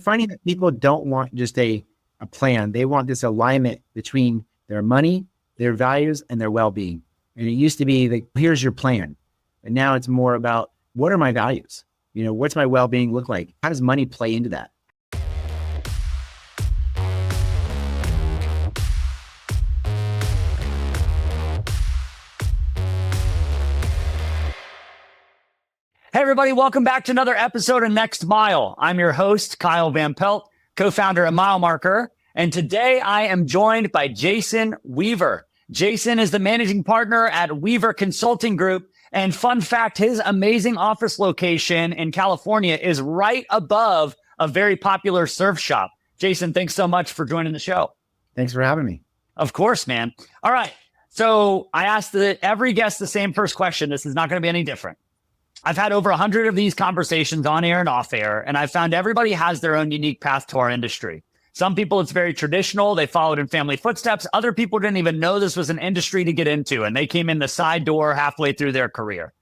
Finding that people don't want just a plan. They want this alignment between their money, their values, and their well-being. And it used to be like, here's your plan. And now it's more about, what are my values? What's my well-being look like? How does money play into that? Hey, everybody, welcome back to another episode of Next Mile. I'm your host, Kyle Van Pelt, co-founder of Milemarker, and today I am joined by Jason Weaver. Jason is the managing partner at Weaver Consulting Group, and fun fact, his amazing office location in California is right above a very popular surf shop. Jason, thanks so much for joining the show. Thanks for having me. Of course, man. All right, so I asked every guest the same first question. This is not going to be any different. I've had over 100 of these conversations on air and off air, and I've found everybody has their own unique path to our industry. Some people, it's very traditional. They followed in family footsteps. Other people didn't even know this was an industry to get into, and they came in the side door halfway through their career.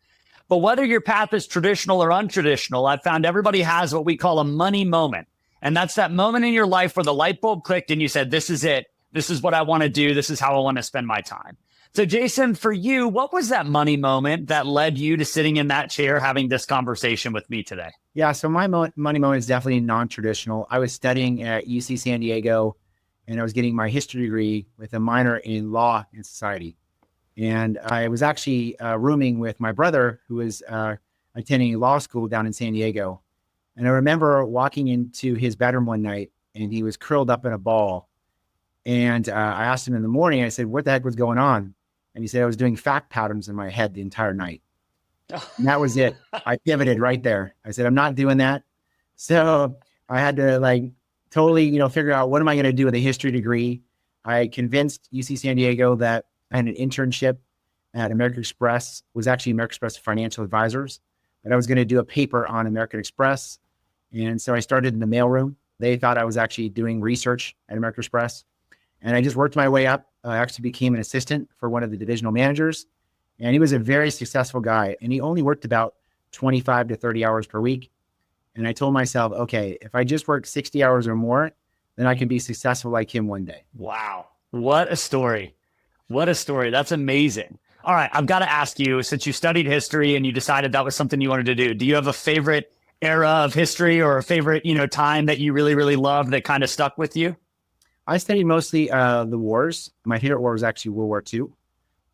But whether your path is traditional or untraditional, I've found everybody has what we call a money moment. And that's that moment in your life where the light bulb clicked and you said, this is it. This is what I want to do. This is how I want to spend my time. So Jason, for you, what was that money moment that led you to sitting in that chair having this conversation with me today? Yeah, so my money moment is definitely non-traditional. I was studying at UC San Diego, and I was getting my history degree with a minor in law and society. And I was actually rooming with my brother, who was attending law school down in San Diego. And I remember walking into his bedroom one night, and he was curled up in a ball. And I asked him in the morning, I said, what the heck was going on? And he said, I was doing fact patterns in my head the entire night. And that was it. I pivoted right there. I said, I'm not doing that. So I had to totally, figure out, what am I going to do with a history degree? I convinced UC San Diego that I had an internship at American Express, was actually American Express Financial Advisors, but I was going to do a paper on American Express. And so I started in the mailroom. They thought I was actually doing research at American Express. And I just worked my way up. I actually became an assistant for one of the divisional managers. And he was a very successful guy. And he only worked about 25 to 30 hours per week. And I told myself, okay, if I just work 60 hours or more, then I can be successful like him one day. Wow. What a story. What a story. That's amazing. All right. I've got to ask you, since you studied history and you decided that was something you wanted to do you have a favorite era of history or a favorite, time that you really, really loved that kind of stuck with you? I studied mostly the wars. My favorite war was actually World War II.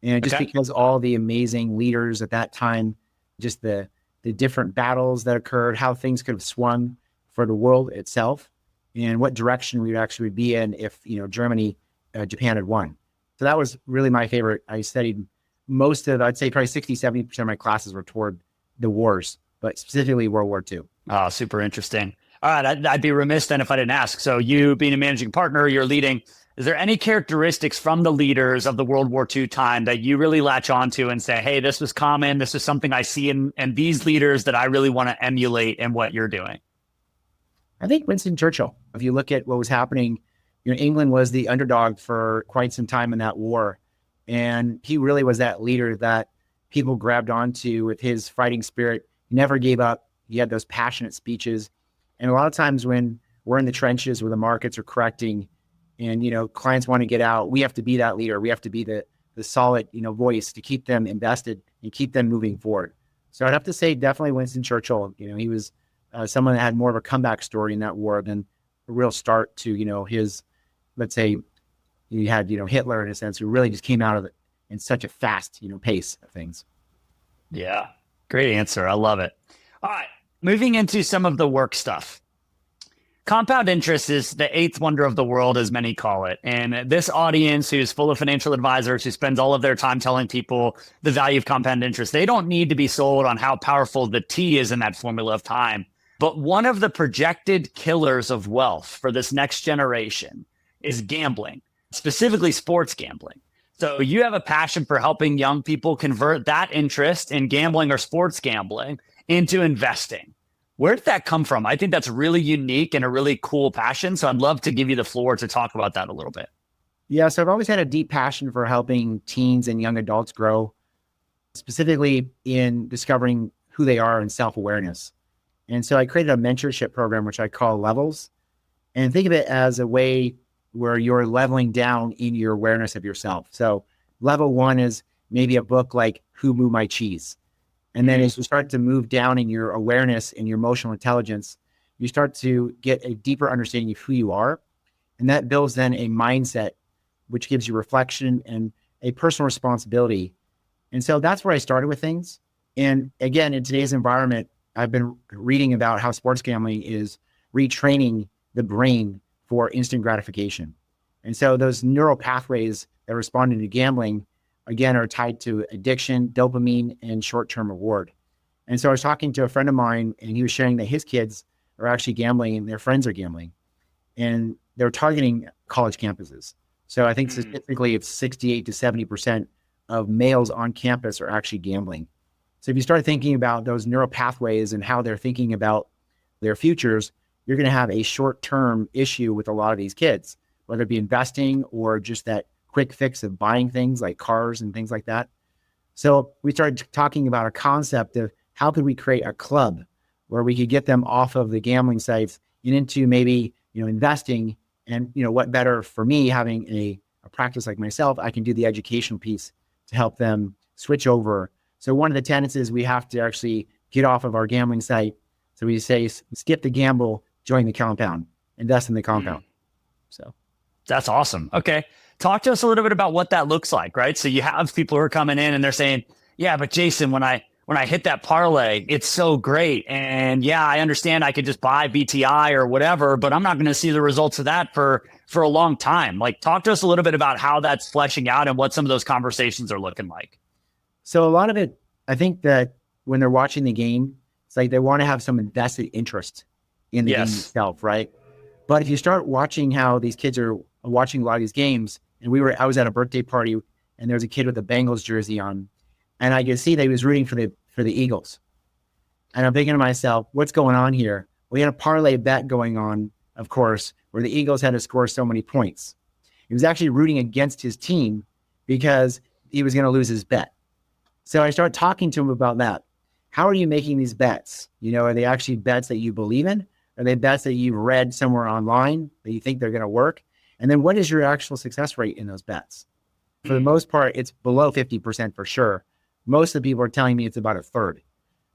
And just because all the amazing leaders at that time, just the different battles that occurred, how things could have swung for the world itself, and what direction we would actually be in if, Japan had won. So that was really my favorite. I studied most of, I'd say probably 60, 70% of my classes were toward the wars, but specifically World War II. Oh, super interesting. All right, I'd be remiss then if I didn't ask. So you being a managing partner, you're leading. Is there any characteristics from the leaders of the World War II time that you really latch onto and say, hey, this was common, this is something I see in these leaders that I really want to emulate in what you're doing? I think Winston Churchill. If you look at what was happening, England was the underdog for quite some time in that war. And he really was that leader that people grabbed onto with his fighting spirit. He never gave up. He had those passionate speeches. And a lot of times when we're in the trenches where the markets are correcting and, clients want to get out, we have to be that leader. We have to be the solid, voice to keep them invested and keep them moving forward. So I'd have to say definitely Winston Churchill. He was someone that had more of a comeback story in that war than a real start to, his, let's say, you had, Hitler in a sense, who really just came out of it in such a fast, pace of things. Yeah, great answer. I love it. All right. Moving into some of the work stuff. Compound interest is the eighth wonder of the world, as many call it. And this audience who's full of financial advisors who spends all of their time telling people the value of compound interest, they don't need to be sold on how powerful the T is in that formula of time. But one of the projected killers of wealth for this next generation is gambling, specifically sports gambling. So you have a passion for helping young people convert that interest in gambling or sports gambling into investing. Where did that come from? I think that's really unique and a really cool passion. So I'd love to give you the floor to talk about that a little bit. Yeah, so I've always had a deep passion for helping teens and young adults grow, specifically in discovering who they are and self-awareness. And so I created a mentorship program, which I call Levels. And think of it as a way where you're leveling down in your awareness of yourself. So level one is maybe a book like Who Moved My Cheese? And then as you start to move down in your awareness and your emotional intelligence, you start to get a deeper understanding of who you are. And that builds then a mindset, which gives you reflection and a personal responsibility. And so that's where I started with things. And again, in today's environment, I've been reading about how sports gambling is retraining the brain for instant gratification. And so those neural pathways that respond to gambling, again, are tied to addiction, dopamine, and short-term reward. And so I was talking to a friend of mine, and he was sharing that his kids are actually gambling and their friends are gambling. And they're targeting college campuses. So I think statistically it's 68 to 70% of males on campus are actually gambling. So if you start thinking about those neural pathways and how they're thinking about their futures, you're going to have a short-term issue with a lot of these kids, whether it be investing or just that quick fix of buying things like cars and things like that. So we started talking about a concept of how could we create a club where we could get them off of the gambling sites and into maybe, investing. And, what better for me having a practice like myself, I can do the educational piece to help them switch over. So one of the tenets is we have to actually get off of our gambling site. So we say, skip the gamble, join the compound, invest in the compound. So that's awesome. Okay. Talk to us a little bit about what that looks like, right? So you have people who are coming in and they're saying, yeah, but Jason, when I hit that parlay, it's so great. And yeah, I understand I could just buy BTI or whatever, but I'm not going to see the results of that for a long time. Like, talk to us a little bit about how that's fleshing out and what some of those conversations are looking like. So a lot of it, I think that when they're watching the game, it's like they want to have some invested interest in the game itself, right? But if you start watching how these kids are watching a lot of these games, and I was at a birthday party and there was a kid with a Bengals jersey on, and I could see that he was rooting for the Eagles. And I'm thinking to myself, what's going on here? We had a parlay bet going on, of course, where the Eagles had to score so many points. He was actually rooting against his team because he was going to lose his bet. So I started talking to him about that. How are you making these bets? Are they actually bets that you believe in? Are they bets that you've read somewhere online that you think they're going to work? And then what is your actual success rate in those bets? For the most part, it's below 50% for sure. Most of the people are telling me it's about a third.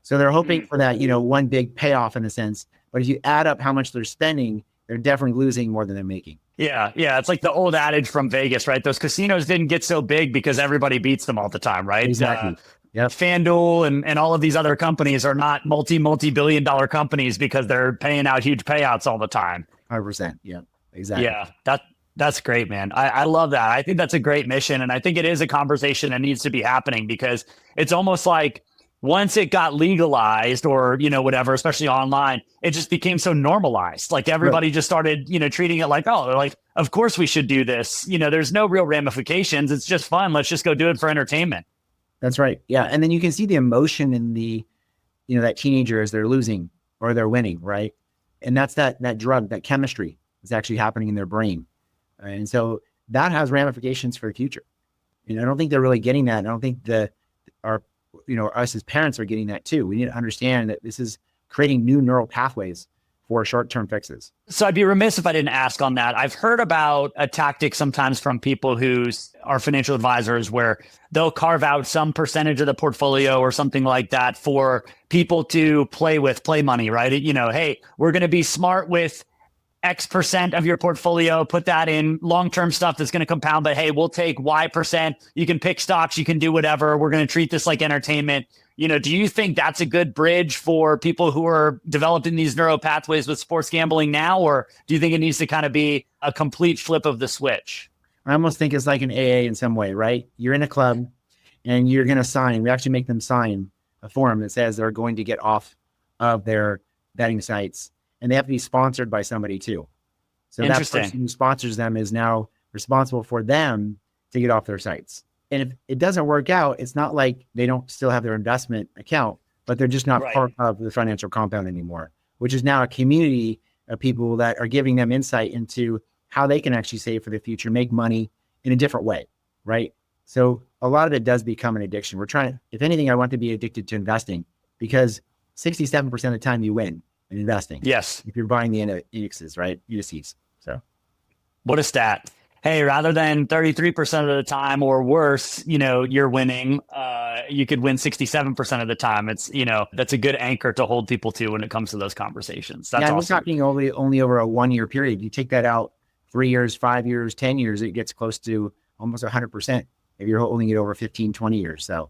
So they're hoping for that, one big payoff in a sense. But if you add up how much they're spending, they're definitely losing more than they're making. Yeah. It's like the old adage from Vegas, right? Those casinos didn't get so big because everybody beats them all the time, right? Exactly. Yep. FanDuel and all of these other companies are not multi-billion dollar companies because they're paying out huge payouts all the time. 100%. Yeah, exactly. Yeah, that's great, man. I love that. I think that's a great mission. And I think it is a conversation that needs to be happening because it's almost like once it got legalized or, whatever, especially online, it just became so normalized. Like everybody just started, treating it like, they're like, of course we should do this. There's no real ramifications. It's just fun. Let's just go do it for entertainment. That's right. Yeah. And then you can see the emotion in the, that teenager as they're losing or they're winning, right? And that's that drug, that chemistry is actually happening in their brain. And so that has ramifications for the future. I don't think they're really getting that. I don't think us as parents are getting that too. We need to understand that this is creating new neural pathways for short-term fixes. So I'd be remiss if I didn't ask on that. I've heard about a tactic sometimes from people who are financial advisors where they'll carve out some percentage of the portfolio or something like that for people to play money, right? Hey, we're going to be smart with X% of your portfolio, put that in long-term stuff that's going to compound, but hey, we'll take Y%. You can pick stocks, you can do whatever. We're going to treat this like entertainment. Do you think that's a good bridge for people who are developing these neuro pathways with sports gambling now? Or do you think it needs to kind of be a complete flip of the switch? I almost think it's like an AA in some way, right? You're in a club and you're going to sign. We actually make them sign a form that says they're going to get off of their betting sites. And they have to be sponsored by somebody too. So that person who sponsors them is now responsible for them to get off their sites. And if it doesn't work out, it's not like they don't still have their investment account, but they're just not part of the financial compound anymore, which is now a community of people that are giving them insight into how they can actually save for the future, make money in a different way, right? So a lot of it does become an addiction. If anything, I want to be addicted to investing because 67% of the time you win in investing. Yes. If you're buying the indexes, right? Indices. So what a stat. Hey, rather than 33% of the time or worse, you're winning, you could win 67% of the time. It's, that's a good anchor to hold people to when it comes to those conversations. That's yeah, awesome. We're talking only over a 1 year period. You take that out 3 years, 5 years, 10 years, it gets close to almost 100% if you're holding it over 15, 20 years. So,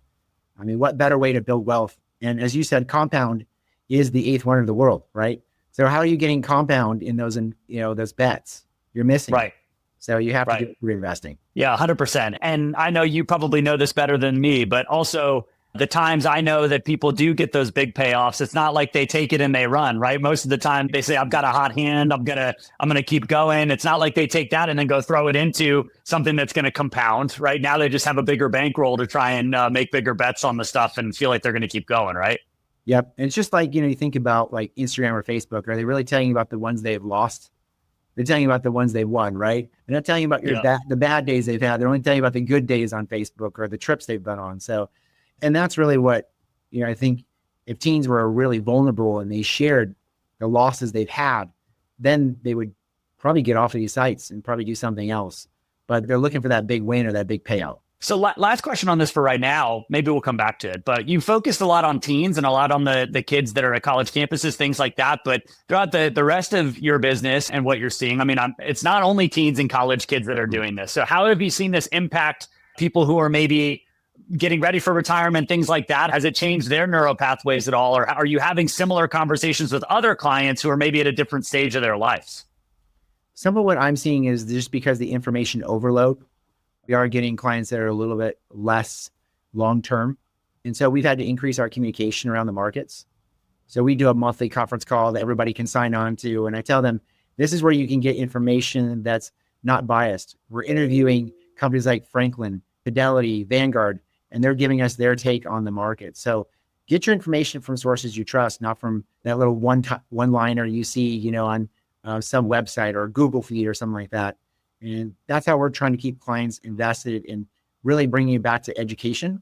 I mean, what better way to build wealth? And as you said, compound is the eighth wonder of the world, right? So how are you getting compound in those, those bets? You're missing. Right. So you have to do reinvesting. Yeah, 100%. And I know you probably know this better than me, but also the times I know that people do get those big payoffs, it's not like they take it and they run, right? Most of the time they say, I've got a hot hand, I'm gonna keep going. It's not like they take that and then go throw it into something that's going to compound. Right now they just have a bigger bankroll to try and make bigger bets on the stuff and feel like they're going to keep going, right? Yep. And it's just like, you think about like Instagram or Facebook, are they really telling you about the ones they've lost? They're telling you about the ones they won, right? They're not telling you about the bad days they've had. They're only telling you about the good days on Facebook or the trips they've been on. So, and that's really what, I think if teens were really vulnerable and they shared the losses they've had, then they would probably get off of these sites and probably do something else. But they're looking for that big win or that big payout. So last question on this for right now, maybe we'll come back to it, but you focused a lot on teens and a lot on the kids that are at college campuses, things like that. But throughout the rest of your business and what you're seeing, I mean, it's not only teens and college kids that are doing this. So how have you seen this impact people who are maybe getting ready for retirement, things like that? Has it changed their neural pathways at all? Or are you having similar conversations with other clients who are maybe at a different stage of their lives? Some of what I'm seeing is just because the information overload, we are getting clients that are a little bit less long-term. And so we've had to increase our communication around the markets. So we do a monthly conference call that everybody can sign on to. And I tell them, this is where you can get information that's not biased. We're interviewing companies like Franklin, Fidelity, Vanguard, and they're giving us their take on the market. So get your information from sources you trust, not from that little one-liner you see, on some website or Google feed or something like that. And that's how we're trying to keep clients invested in really bringing it back to education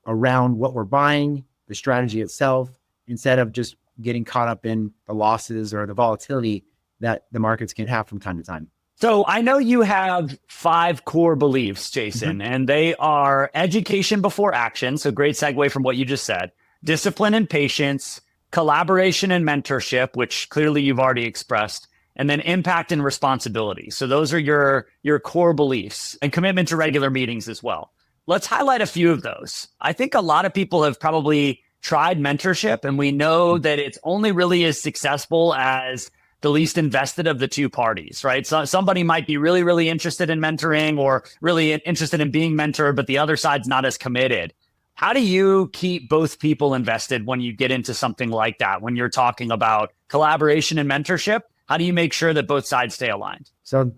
around what we're buying, the strategy itself, instead of just getting caught up in the losses or the volatility that the markets can have from time to time. So I know you have 5 core beliefs, Jason, and they are education before action. So great segue from what you just said, discipline and patience, collaboration and mentorship, which clearly you've already expressed, and then impact and responsibility. So those are your core beliefs, and commitment to regular meetings as well. Let's highlight a few of those. I think a lot of people have probably tried mentorship, and we know that it's only really as successful as the least invested of the two parties, right? So somebody might be really, really interested in mentoring or really interested in being mentored, but the other side's not as committed. How do you keep both people invested when you get into something like that? When you're talking about collaboration and mentorship, how do you make sure that both sides stay aligned? So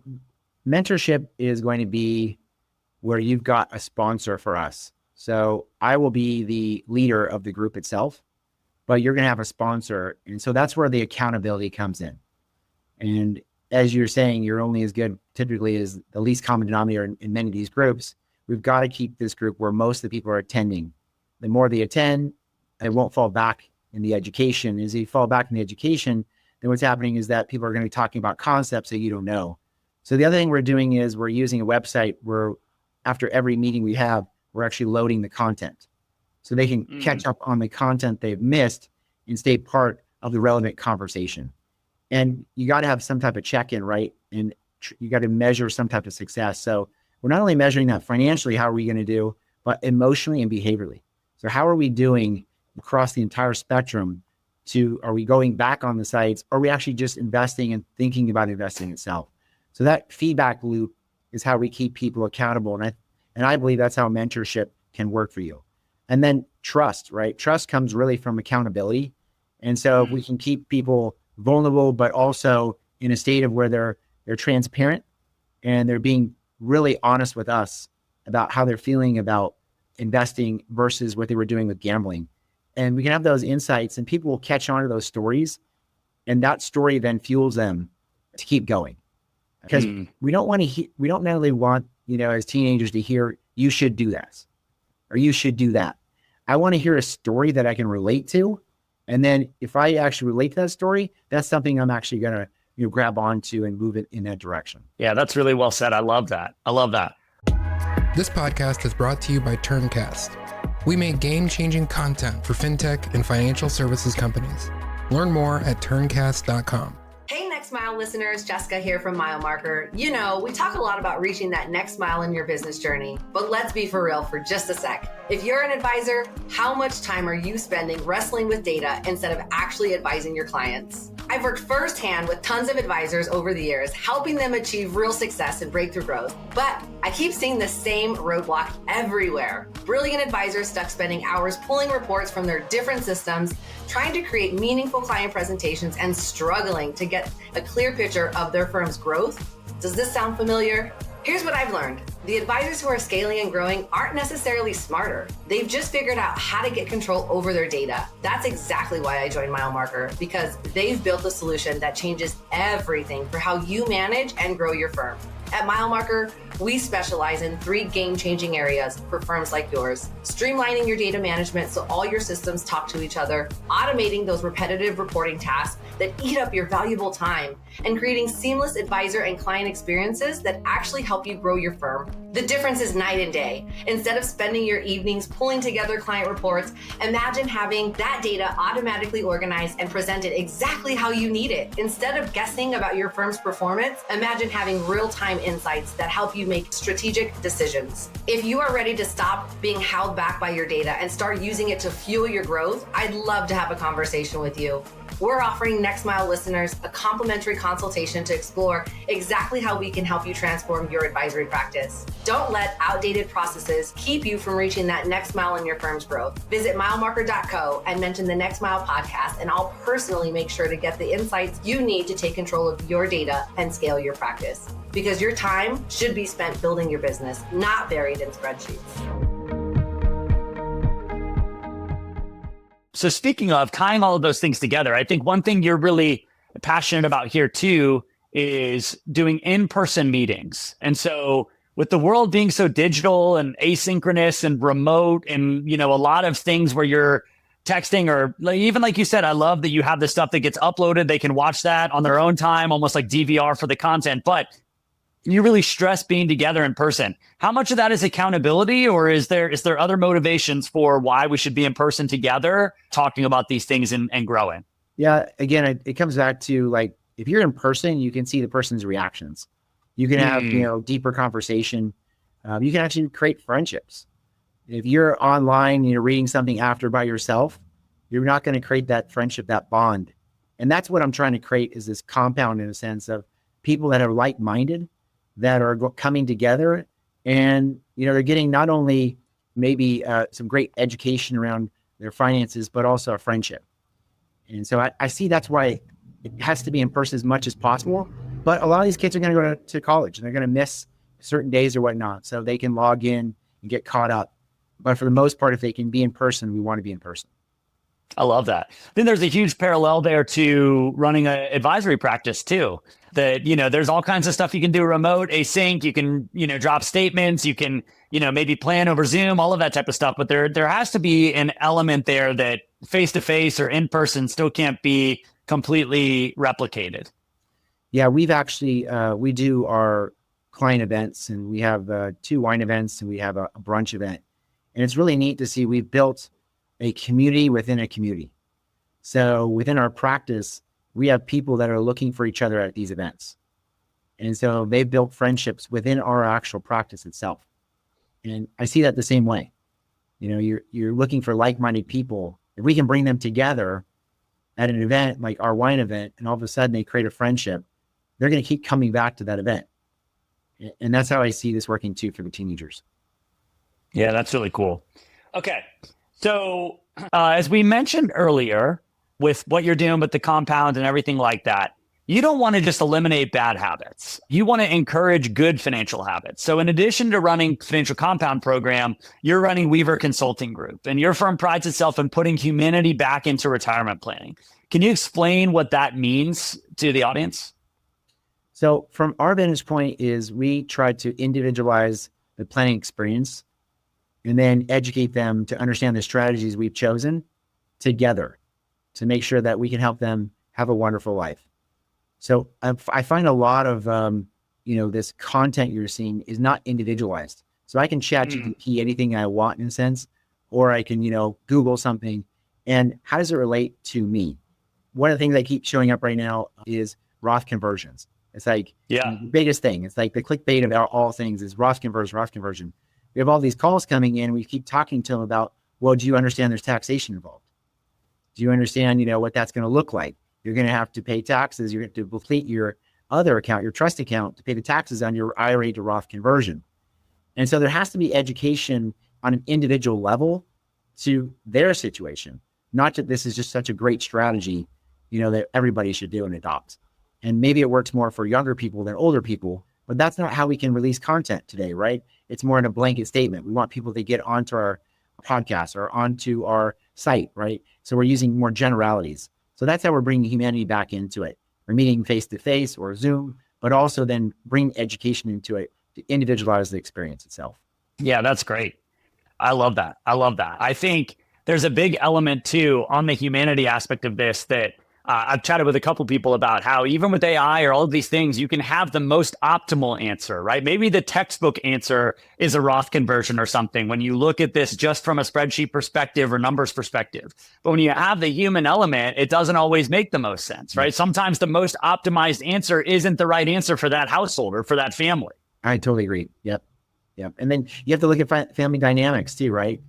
mentorship is going to be where you've got a sponsor for us. So I will be the leader of the group itself, but you're going to have a sponsor. And so that's where the accountability comes in. And as you're saying, you're only as good typically as the least common denominator in many of these groups. We've got to keep this group where most of the people are attending. The more they attend, they won't fall back in the education. As you fall back in the education, then what's happening is that people are going to be talking about concepts that you don't know. So the other thing we're doing is we're using a website where after every meeting we have, we're actually loading the content. So they can catch up on the content they've missed and stay part of the relevant conversation. And you got to have some type of check-in, right? And you got to measure some type of success. So we're not only measuring that financially, how are we going to do, but emotionally and behaviorally. So how are we doing across the entire spectrum? Are we going back on the sites? Or are we actually just investing and thinking about investing itself? So that feedback loop is how we keep people accountable. And I believe that's how mentorship can work for you. And then trust, right? Trust comes really from accountability. And so if we can keep people vulnerable, but also in a state of where they're transparent and they're being really honest with us about how they're feeling about investing versus what they were doing with gambling. And we can have those insights and people will catch on to those stories. And that story then fuels them to keep going. Because we don't necessarily want, as teenagers to hear, you should do this or you should do that. I want to hear a story that I can relate to. And then if I actually relate to that story, that's something I'm actually going to grab onto and move it in that direction. Yeah, that's really well said. I love that. This podcast is brought to you by Turncast. We make game-changing content for fintech and financial services companies. Learn more at turncast.com. Hey, Next Mile listeners, Jessica here from Milemarker. You know, we talk a lot about reaching that next mile in your business journey, but let's be for real for just a sec. If you're an advisor, how much time are you spending wrestling with data instead of actually advising your clients? I've worked firsthand with tons of advisors over the years, helping them achieve real success and breakthrough growth. But I keep seeing the same roadblock everywhere. Brilliant advisors stuck spending hours pulling reports from their different systems, trying to create meaningful client presentations and struggling to get a clear picture of their firm's growth. Does this sound familiar? Here's what I've learned. The advisors who are scaling and growing aren't necessarily smarter. They've just figured out how to get control over their data. That's exactly why I joined Milemarker, because they've built a solution that changes everything for how you manage and grow your firm. At Milemarker, we specialize in 3 game-changing areas for firms like yours: streamlining your data management so all your systems talk to each other, automating those repetitive reporting tasks that eat up your valuable time, and creating seamless advisor and client experiences that actually help you grow your firm. The difference is night and day. Instead of spending your evenings pulling together client reports, imagine having that data automatically organized and presented exactly how you need it. Instead of guessing about your firm's performance, imagine having real-time insights that help you make strategic decisions. If you are ready to stop being held back by your data and start using it to fuel your growth, I'd love to have a conversation with you. We're offering Next Mile listeners a complimentary consultation to explore exactly how we can help you transform your advisory practice. Don't let outdated processes keep you from reaching that next mile in your firm's growth. Visit milemarker.co and mention the Next Mile podcast, and I'll personally make sure to get the insights you need to take control of your data and scale your practice. Because your time should be spent building your business, not buried in spreadsheets. So speaking of tying all of those things together, I think one thing you're really passionate about here too is doing in-person meetings. And so with the world being so digital and asynchronous and remote and, a lot of things where you're texting or even like you said, I love that you have this stuff that gets uploaded. They can watch that on their own time, almost like DVR for the content, but you really stress being together in person. How much of that is accountability, or is there other motivations for why we should be in person together, talking about these things and growing? Yeah, again, it comes back to like, if you're in person, you can see the person's reactions. You can have, deeper conversation. You can actually create friendships. If you're online and you're reading something after by yourself, you're not going to create that friendship, that bond. And that's what I'm trying to create, is this compound in a sense of people that are like-minded, that are coming together, and they're getting not only maybe some great education around their finances, but also a friendship. And so I see that's why it has to be in person as much as possible. But a lot of these kids are going to go to college, and they're going to miss certain days or whatnot, so they can log in and get caught up. But for the most part, if they can be in person, we want to be in person. I love that. Then there's a huge parallel there to running an advisory practice too. That, there's all kinds of stuff you can do remote, async, you can, drop statements, you can, maybe plan over Zoom, all of that type of stuff. But there has to be an element there that face-to-face or in person still can't be completely replicated. Yeah, we've actually, we do our client events, and we have 2 wine events, and we have a brunch event. And it's really neat to see we've built a community within a community. So within our practice, we have people that are looking for each other at these events. And so they've built friendships within our actual practice itself. And I see that the same way. You're looking for like-minded people. If we can bring them together at an event like our wine event, and all of a sudden they create a friendship, they're going to keep coming back to that event. And that's how I see this working too for the teenagers. Yeah, that's really cool. Okay. So as we mentioned earlier, with what you're doing with the compound and everything like that, you don't want to just eliminate bad habits. You want to encourage good financial habits. So in addition to running Financial Compound Program, you're running Weaver Consulting Group, and your firm prides itself in putting humanity back into retirement planning. Can you explain what that means to the audience? So from our vantage point is we try to individualize the planning experience and then educate them to understand the strategies we've chosen together to make sure that we can help them have a wonderful life. So I find a lot of, this content you're seeing is not individualized. So I can chat GPT anything I want in a sense, or I can, Google something. And how does it relate to me? One of the things that keep showing up right now is Roth conversions. It's like the biggest thing. It's like the clickbait of all things is Roth conversion. We have all these calls coming in. We keep talking to them about, well, do you understand there's taxation involved? Do you understand, what that's going to look like? You're going to have to pay taxes. You're going to deplete your other account, your trust account, to pay the taxes on your IRA to Roth conversion. And so there has to be education on an individual level to their situation. Not that this is just such a great strategy, that everybody should do and adopt. And maybe it works more for younger people than older people, but that's not how we can release content today, right? It's more in a blanket statement. We want people to get onto our podcast or onto our site, right? So we're using more generalities. So that's how we're bringing humanity back into it. We're meeting face-to-face or Zoom, but also then bring education into it to individualize the experience itself. Yeah, that's great. I love that. I think there's a big element too on the humanity aspect of this that I've chatted with a couple people about how even with AI or all of these things, you can have the most optimal answer, right? Maybe the textbook answer is a Roth conversion or something when you look at this just from a spreadsheet perspective or numbers perspective. But when you have the human element, it doesn't always make the most sense, right? Sometimes the most optimized answer isn't the right answer for that household or for that family. I totally agree. Yep. And then you have to look at family dynamics too, right?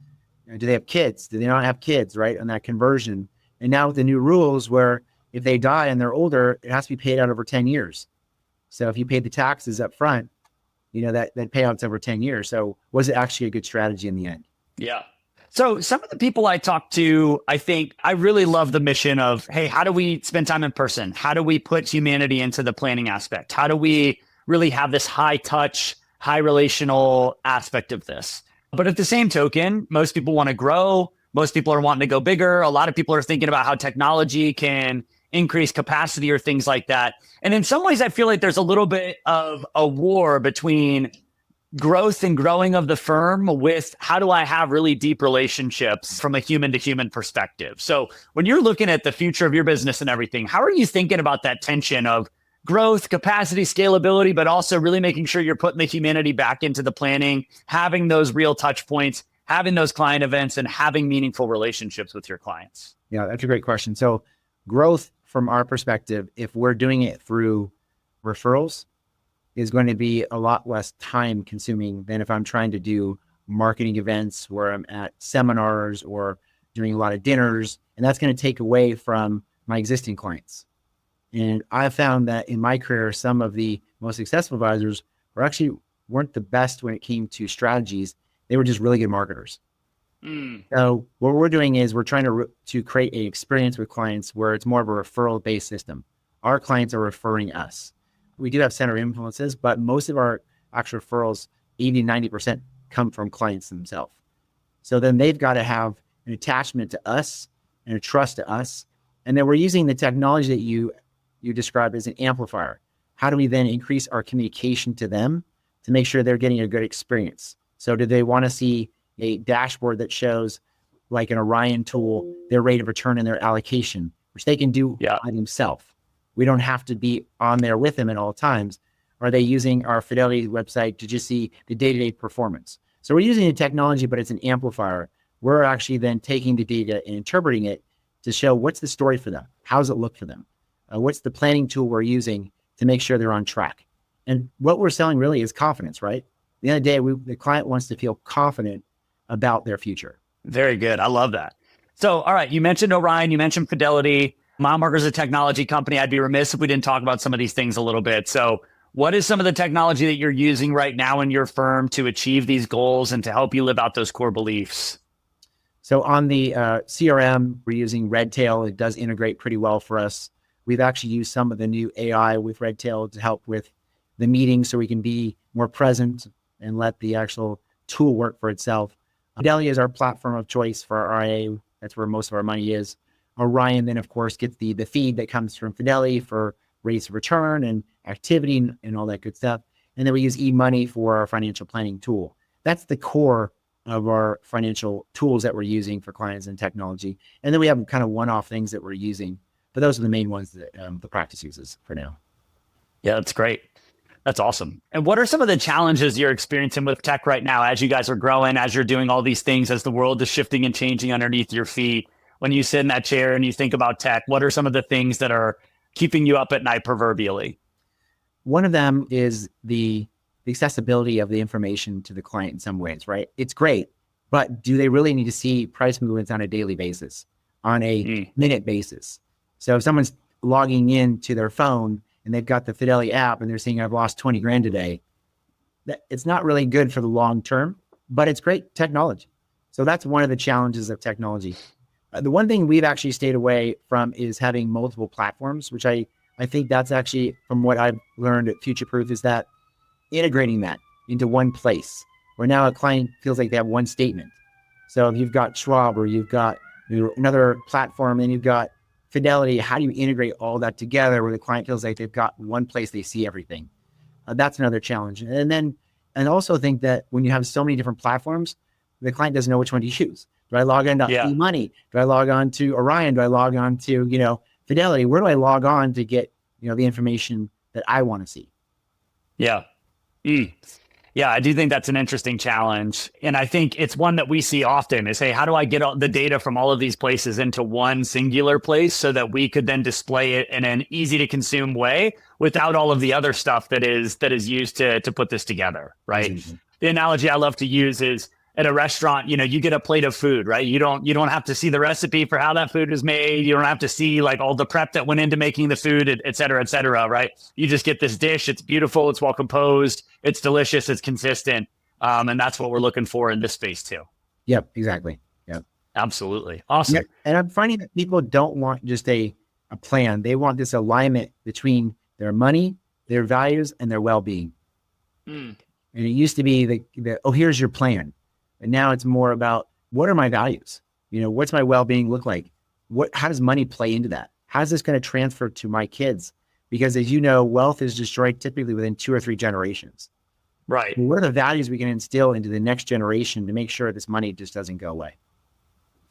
Do they have kids? Do they not have kids, right? On that conversion. And now with the new rules where if they die and they're older, it has to be paid out over 10 years. So if you paid the taxes up front, that payout's over 10 years. So was it actually a good strategy in the end? Yeah. So some of the people I talk to, I think I really love the mission of, hey, how do we spend time in person? How do we put humanity into the planning aspect? How do we really have this high touch, high relational aspect of this? But at the same token, most people want to grow. Most people are wanting to go bigger. A lot of people are thinking about how technology can increase capacity or things like that. And in some ways, I feel like there's a little bit of a war between growth and growing of the firm with how do I have really deep relationships from a human to human perspective. So when you're looking at the future of your business and everything, how are you thinking about that tension of growth, capacity, scalability, but also really making sure you're putting the humanity back into the planning, having those real touch points, having those client events, and having meaningful relationships with your clients? Yeah, that's a great question. So growth from our perspective, if we're doing it through referrals, is going to be a lot less time consuming than if I'm trying to do marketing events where I'm at seminars or doing a lot of dinners. And that's going to take away from my existing clients. And I found that in my career, some of the most successful advisors weren't the best when it came to strategies. They were just really good marketers. So what we're doing is we're trying to create an experience with clients where it's more of a referral-based system. Our clients are referring us. We do have center influences, but most of our actual referrals, 80, 90% come from clients themselves. So then they've got to have an attachment to us and a trust to us. And then we're using the technology that you described as an amplifier. How do we then increase our communication to them to make sure they're getting a good experience? So do they want to see a dashboard that shows, like an Orion tool, their rate of return and their allocation, which they can do by themselves? We don't have to be on there with them at all times. Are they using our Fidelity website to just see the day-to-day performance? So we're using the technology, but it's an amplifier. We're actually then taking the data and interpreting it to show what's the story for them. How does it look for them? What's the planning tool we're using to make sure they're on track? And what we're selling really is confidence, right? At the end of the day, the client wants to feel confident about their future. Very good. I love that. So, all right, you mentioned Orion, you mentioned Fidelity. Milemarker is a technology company. I'd be remiss if we didn't talk about some of these things a little bit. So what is some of the technology that you're using right now in your firm to achieve these goals and to help you live out those core beliefs? So on the CRM, we're using Redtail. It does integrate pretty well for us. We've actually used some of the new AI with Redtail to help with the meeting so we can be more present and let the actual tool work for itself. Fidelity is our platform of choice for our RIA. That's where most of our money is. Orion then, of course, gets the feed that comes from Fidelity for rates of return and activity and all that good stuff. And then we use eMoney for our financial planning tool. That's the core of our financial tools that we're using for clients and technology. And then we have kind of one-off things that we're using, but those are the main ones that the practice uses for now. Yeah, that's great. That's awesome. And what are some of the challenges you're experiencing with tech right now as you guys are growing, as you're doing all these things, as the world is shifting and changing underneath your feet? When you sit in that chair and you think about tech, what are some of the things that are keeping you up at night proverbially? One of them is the accessibility of the information to the client in some ways, right? It's great, but do they really need to see price movements on a daily basis, on a minute basis? So if someone's logging in to their phone and they've got the Fidelity app and they're saying, I've lost 20 grand today, it's not really good for the long term, but it's great technology. So that's one of the challenges of technology. The one thing we've actually stayed away from is having multiple platforms, which I think that's actually, from what I've learned at Future Proof, is that integrating that into one place where now a client feels like they have one statement. So if you've got Schwab or you've got another platform and you've got Fidelity, how do you integrate all that together where the client feels like they've got one place they see everything? That's another challenge. And also think that when you have so many different platforms, the client doesn't know which one to use. Do I log into eMoney? Do I log on to Orion? Do I log on to, Fidelity? Where do I log on to get, the information that I want to see? Yeah. Yeah, I do think that's an interesting challenge. And I think it's one that we see often is, hey, how do I get all the data from all of these places into one singular place so that we could then display it in an easy to consume way without all of the other stuff that is used to put this together, right? Mm-hmm. The analogy I love to use is at a restaurant, you get a plate of food, right? You don't have to see the recipe for how that food is made. You don't have to see like all the prep that went into making the food, et cetera, right? You just get this dish. It's beautiful. It's well composed. It's delicious. It's consistent. And that's what we're looking for in this space too. Yep, exactly. Yep. Absolutely. Awesome. Yep. And I'm finding that people don't want just a plan. They want this alignment between their money, their values, and their well-being. And it used to be here's your plan. And now it's more about, what are my values? What's my well-being look like? How does money play into that? How's this going to transfer to my kids? Because as you know, wealth is destroyed typically within 2 or 3 generations. Right. What are the values we can instill into the next generation to make sure this money just doesn't go away?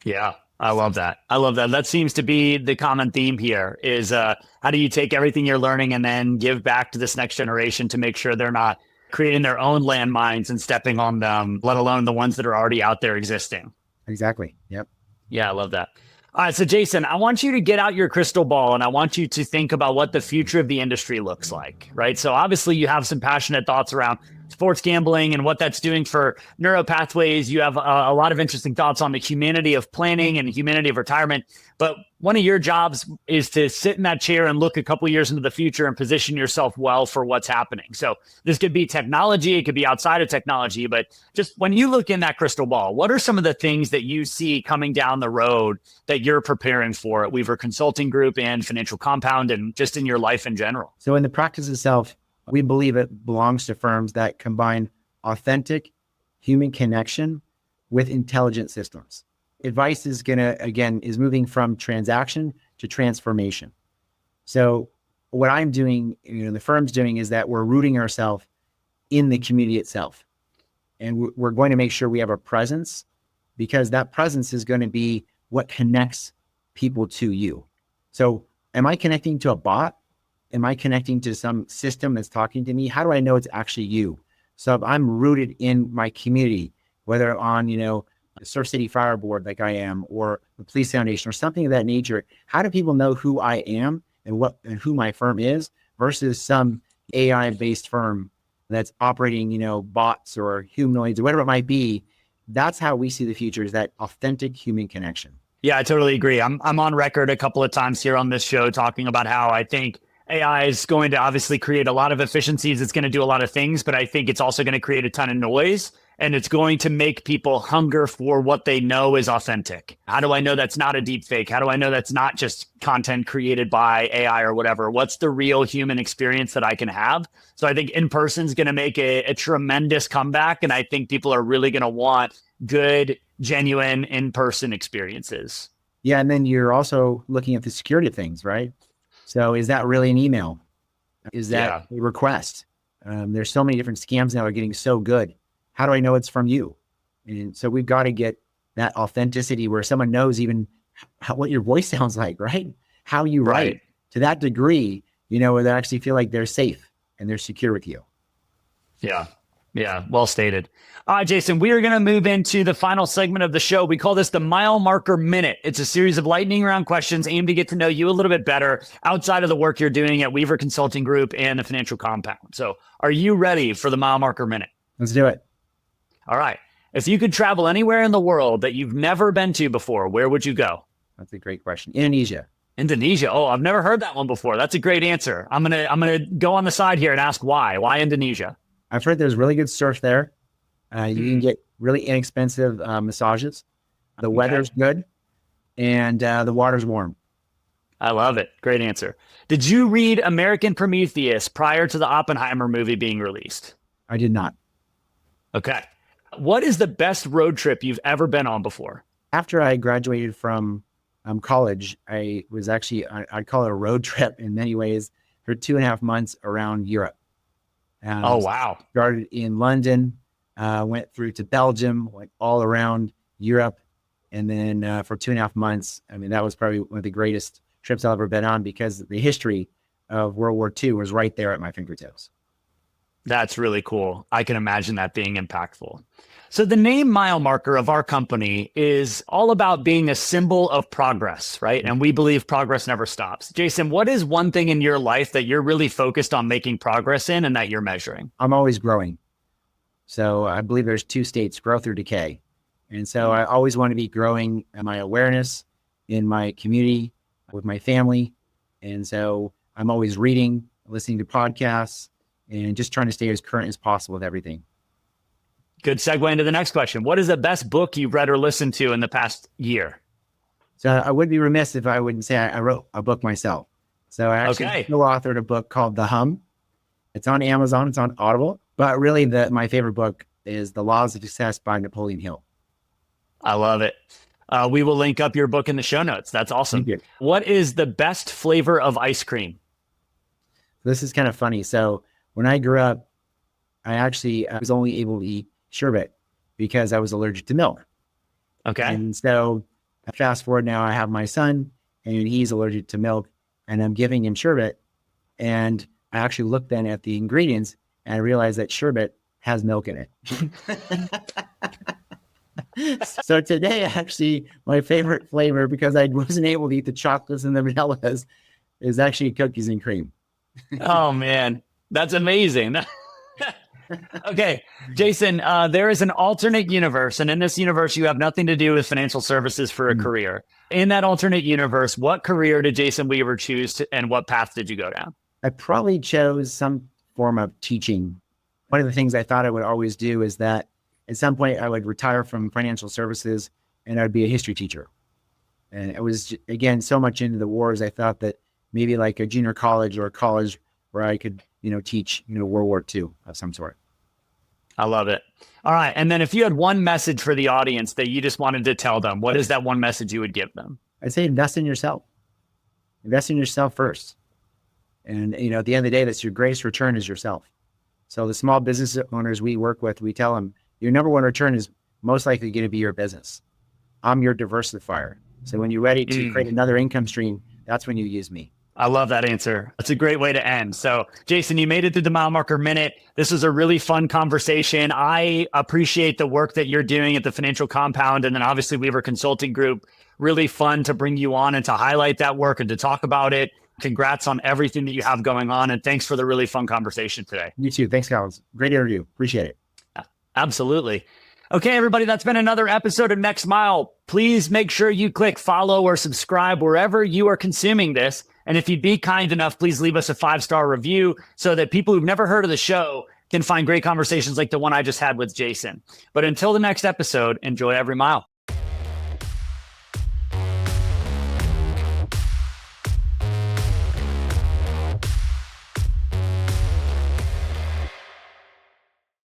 Yeah, I love that. That seems to be the common theme here is how do you take everything you're learning and then give back to this next generation to make sure they're not creating their own landmines and stepping on them, let alone the ones that are already out there existing. Exactly. Yep. Yeah, I love that. All right. So Jason, I want you to get out your crystal ball and I want you to think about what the future of the industry looks like, right? So obviously you have some passionate thoughts around sports gambling and what that's doing for neuro pathways. You have a lot of interesting thoughts on the humanity of planning and the humanity of retirement. But one of your jobs is to sit in that chair and look a couple of years into the future and position yourself well for what's happening. So this could be technology, it could be outside of technology, but just when you look in that crystal ball, what are some of the things that you see coming down the road that you're preparing for at Weaver Consulting Group and Financial Compound and just in your life in general? So in the practice itself, we believe it belongs to firms that combine authentic human connection with intelligent systems. Advice is moving from transaction to transformation. So what I'm doing, the firm's doing, is that we're rooting ourselves in the community itself. And we're going to make sure we have a presence, because that presence is going to be what connects people to you. So am I connecting to a bot? Am I connecting to some system that's talking to me? How do I know it's actually you? So if I'm rooted in my community, whether on, the Surf City Fire Board like I am, or the Police Foundation or something of that nature, how do people know who I am and who my firm is versus some AI-based firm that's operating, bots or humanoids or whatever it might be? That's how we see the future, is that authentic human connection. Yeah, I totally agree. I'm on record a couple of times here on this show talking about how I think AI is going to obviously create a lot of efficiencies. It's going to do a lot of things, but I think it's also going to create a ton of noise, and it's going to make people hunger for what they know is authentic. How do I know that's not a deep fake? How do I know that's not just content created by AI or whatever? What's the real human experience that I can have? So I think in-person is going to make a tremendous comeback, and I think people are really going to want good, genuine in-person experiences. Yeah, and then you're also looking at the security of things, right? So is that really an email? Is that a request? There's so many different scams now are getting so good. How do I know it's from you? And so we've got to get that authenticity where someone knows even what your voice sounds like, right? How you write to that degree, where they actually feel like they're safe and they're secure with you. Yeah. Yeah. Well stated. All right, Jason, we are going to move into the final segment of the show. We call this the Milemarker Minute. It's a series of lightning round questions aimed to get to know you a little bit better outside of the work you're doing at Weaver Consulting Group and the Financial Compound. So are you ready for the Milemarker Minute? Let's do it. All right. If you could travel anywhere in the world that you've never been to before, where would you go? That's a great question. Indonesia. Indonesia. Oh, I've never heard that one before. That's a great answer. I'm gonna go on the side here and ask why. Why Indonesia? I've heard there's really good surf there. You can get really inexpensive massages. The weather's good, and the water's warm. I love it. Great answer. Did you read American Prometheus prior to the Oppenheimer movie being released? I did not. Okay. What is the best road trip you've ever been on before? After I graduated from college, I was actually, I'd call it a road trip in many ways, for 2.5 months around Europe. Oh, wow. Started in London, went through to Belgium, like all around Europe. And then for 2.5 months, I mean, that was probably one of the greatest trips I've ever been on because the history of World War II was right there at my fingertips. That's really cool. I can imagine that being impactful. So the name Milemarker of our company is all about being a symbol of progress, right? And we believe progress never stops. Jason, what is one thing in your life that you're really focused on making progress in and that you're measuring? I'm always growing. So I believe there's 2 states, growth or decay. And so I always want to be growing in my awareness, in my community, with my family. And so I'm always reading, listening to podcasts, and just trying to stay as current as possible with everything. Good segue into the next question. What is the best book you've read or listened to in the past year? So I would be remiss if I wouldn't say I wrote a book myself. So I actually co-authored a book called The Hum. It's on Amazon. It's on Audible. But really, my favorite book is The Laws of Success by Napoleon Hill. I love it. We will link up your book in the show notes. That's awesome. What is the best flavor of ice cream? This is kind of funny. So when I grew up, I was only able to eat sherbet because I was allergic to milk. Okay. And so fast forward now, I have my son and he's allergic to milk and I'm giving him sherbet. And I actually looked then at the ingredients and I realized that sherbet has milk in it. So today, actually, my favorite flavor, because I wasn't able to eat the chocolates and the vanillas, is actually cookies and cream. Oh, man. That's amazing. Okay, Jason, there is an alternate universe, and in this universe, you have nothing to do with financial services for a career. In that alternate universe, what career did Jason Weaver choose and what path did you go down? I probably chose some form of teaching. One of the things I thought I would always do is that at some point I would retire from financial services and I'd be a history teacher. And it was, again, so much into the wars, I thought that maybe like a junior college or a college where I could, teach, World War II of some sort. I love it. All right. And then if you had one message for the audience that you just wanted to tell them, what is that one message you would give them? I'd say invest in yourself. Invest in yourself first. And, at the end of the day, that's your greatest return is yourself. So the small business owners we work with, we tell them, your number one return is most likely going to be your business. I'm your diversifier. So when you're ready to create another income stream, that's when you use me. I love that answer. That's a great way to end. So, Jason, you made it through the Milemarker Minute. This was a really fun conversation. I appreciate the work that you're doing at the Financial Compound and then obviously Weaver Consulting Group. Really fun to bring you on and to highlight that work and to talk about it. Congrats on everything that you have going on. And thanks for the really fun conversation today. You too. Thanks, Collins. Great interview. Appreciate it. Absolutely. Okay, everybody, that's been another episode of Next Mile. Please make sure you click follow or subscribe wherever you are consuming this. And if you'd be kind enough, please leave us a 5-star review so that people who've never heard of the show can find great conversations like the one I just had with Jason. But until the next episode, enjoy every mile.